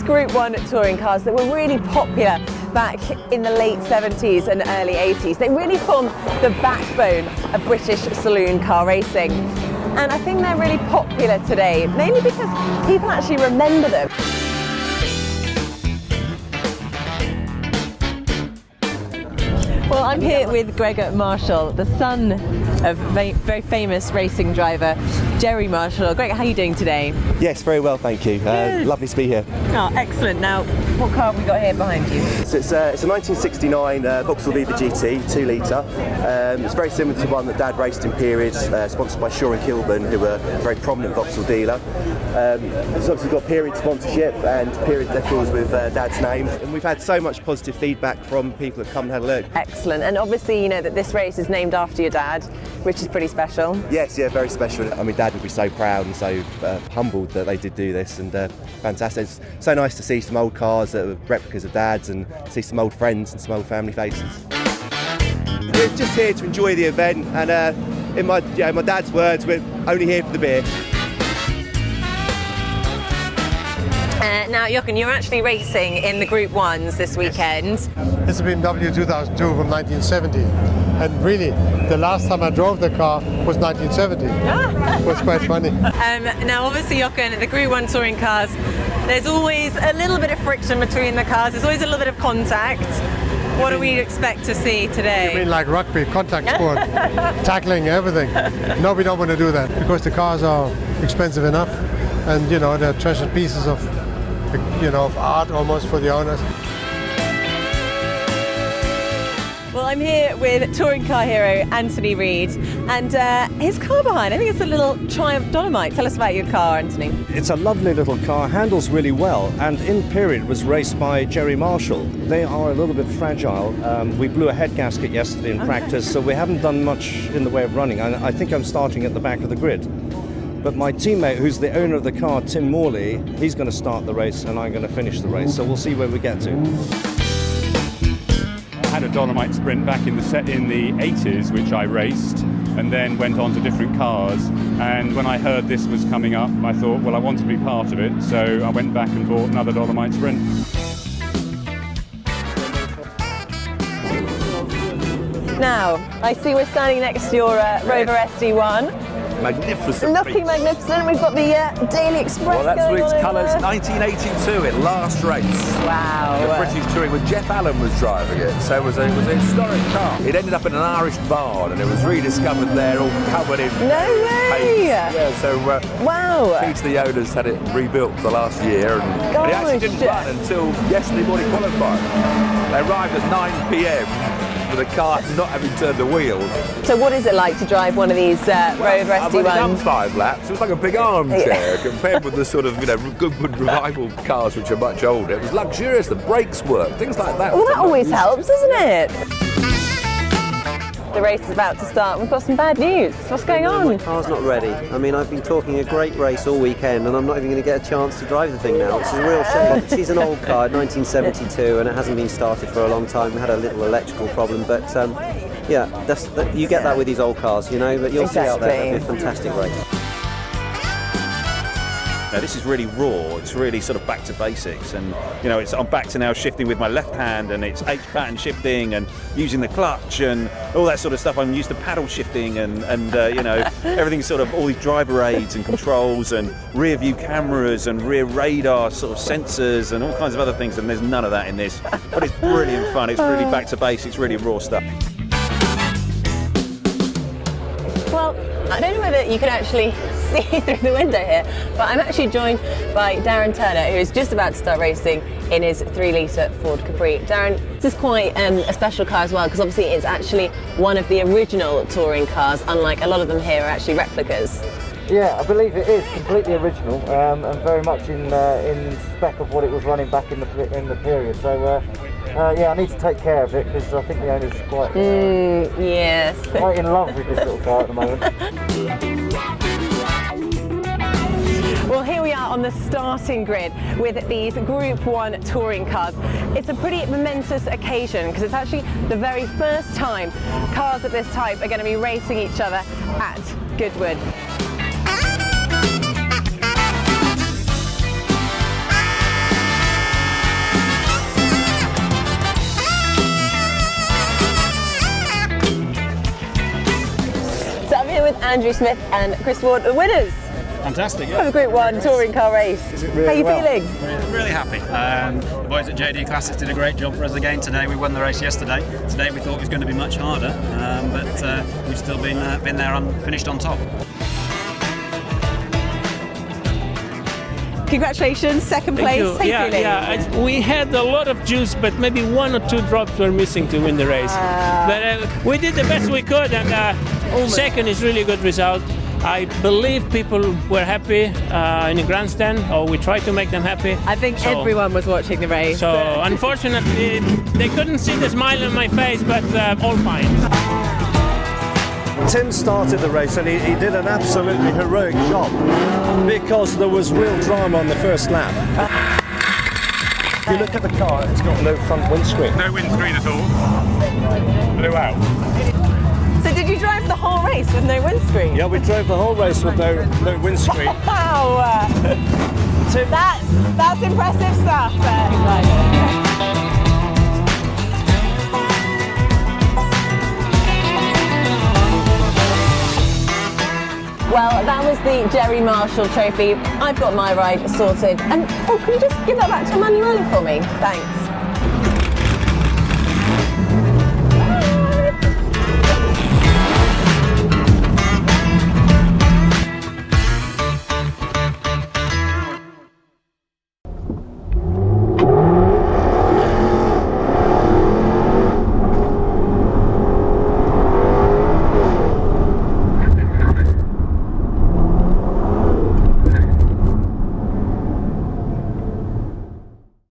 Group 1 touring cars that were really popular back in the late 70s and early 80s. They really form the backbone of British saloon car racing. And I think they're really popular today, mainly because people actually remember them. Well, I'm here with Gregor Marshall, the son of very famous racing driver Gregor Marshall. Gregor, how are you doing today? Yes, very well, thank you. Lovely to be here. Oh, excellent. Now, what car have we got here behind you? So it's a 1969 Vauxhall Viva GT 2 litre. It's very similar to one that Dad raced in periods, sponsored by Shaw and Kilburn, who were a very prominent Vauxhall dealer. It's obviously got period sponsorship and period decals with Dad's name. And we've had so much positive feedback from people who've come and had a look. Excellent. And obviously, you know that this race is named after your dad, which is pretty special. Yes, yeah, very special. I mean, Dad would be so proud and so humbled that they did do this, and fantastic. It's so nice to see some old cars that are replicas of Dad's and see some old friends and some old family faces. We're just here to enjoy the event, and in my dad's words, we're only here for the beer. Now, Jochen, you're actually racing in the Group 1s this weekend. It's a BMW 2002 from 1970, and really, the last time I drove the car was 1970. It was quite funny. Now, obviously, Jochen, the Group 1 touring cars, there's always a little bit of friction between the cars. There's always a little bit of contact. What do we expect to see today? You mean like rugby, contact sport, tackling, everything? No, we don't want to do that because the cars are expensive enough, and you know, they're treasured pieces of, you know, of art almost for the owners. Well, I'm here with touring car hero Anthony Reid, and his car behind, I think it's a little Triumph Dolomite. Tell us about your car, Anthony. It's a lovely little car, handles really well, and in period was raced by Gregor Marshall. They are a little bit fragile. We blew a head gasket yesterday in practice, so we haven't done much in the way of running. I think I'm starting at the back of the grid. But my teammate, who's the owner of the car, Tim Morley, he's going to start the race and I'm going to finish the race, so we'll see where we get to. I had a Dolomite Sprint back in the 80s, which I raced, and then went on to different cars. And when I heard this was coming up, I thought, well, I want to be part of it, so I went back and bought another Dolomite Sprint. Now, I see we're standing next to your Rover SD1. Magnificent. Looking piece. magnificent. We've got the Daily Express. Well, that's going for its on colours. over. 1982, it last race. Wow. The British touring with Jeff Allen was driving it, so it was a historic car. It ended up in an Irish barn, and it was rediscovered there, all covered in No way! paint. Yeah, so Wow. each of the owners had it rebuilt for the last year, and it actually didn't run until yesterday morning qualifying. They arrived at 9 p.m. with the car not having turned the wheel. So what is it like to drive one of these Rover I've only done SD1s? 5 laps. It was like a big armchair compared with the sort of, Goodwood revival cars, which are much older. It was luxurious. The brakes worked, things like that. Well, that always helps, doesn't it? The race is about to start. We've got some bad news. What's going on? My car's not ready. I mean, I've been talking a great race all weekend, and I'm not even going to get a chance to drive the thing now, which is a real shame. She's an old car, 1972, and it hasn't been started for a long time. We had a little electrical problem, but yeah, you get that with these old cars, you know. But you'll see out there, it'll be a fantastic race. Now, this is really raw. It's really sort of back to basics, and I'm back to now shifting with my left hand, and it's H pattern shifting and using the clutch and all that sort of stuff. I'm used to paddle shifting and everything's sort of all these driver aids and controls and rear view cameras and rear radar sort of sensors and all kinds of other things, and there's none of that in this. But it's brilliant fun. It's really back to basics, really raw stuff. Well, I don't know whether you can actually see through the window here, but I'm actually joined by Darren Turner, who is just about to start racing in his 3-litre Ford Capri. Darren, this is quite a special car as well, because obviously it's actually one of the original touring cars, unlike a lot of them here are actually replicas. Yeah, I believe it is completely original and very much in spec of what it was running back in the period. So yeah, I need to take care of it because I think the owner's quite quite in love with this little car at the moment. Well, here we are on the starting grid with these Group 1 touring cars. It's a pretty momentous occasion because it's actually the very first time cars of this type are going to be racing each other at Goodwood. Andrew Smith and Chris Ward, the winners Fantastic, of the Group 1 touring car race. How are you feeling? Really happy. The boys at JD Classics did a great job for us again today. We won the race yesterday. Today we thought it was going to be much harder, but we've still been there and finished on top. Congratulations, second place. How you feeling? Yeah. We had a lot of juice, but maybe 1 or 2 drops were missing to win the race. But we did the best we could, and second is really a good result. I believe people were happy in the grandstand, or we tried to make them happy. I think everyone was watching the race. So unfortunately, they couldn't see the smile on my face, but all fine. Tim started the race and he did an absolutely heroic job because there was real drama on the first lap. If you look at the car, it's got no front windscreen. No windscreen at all. Blew out. So did you drive the whole race with no windscreen? Yeah, we drove the whole race with no windscreen. Wow! Tim, that's impressive stuff. Well, that was the Jerry Marshall Trophy. I've got my ride sorted. And can you just give that back to Emanuele for me? Thanks.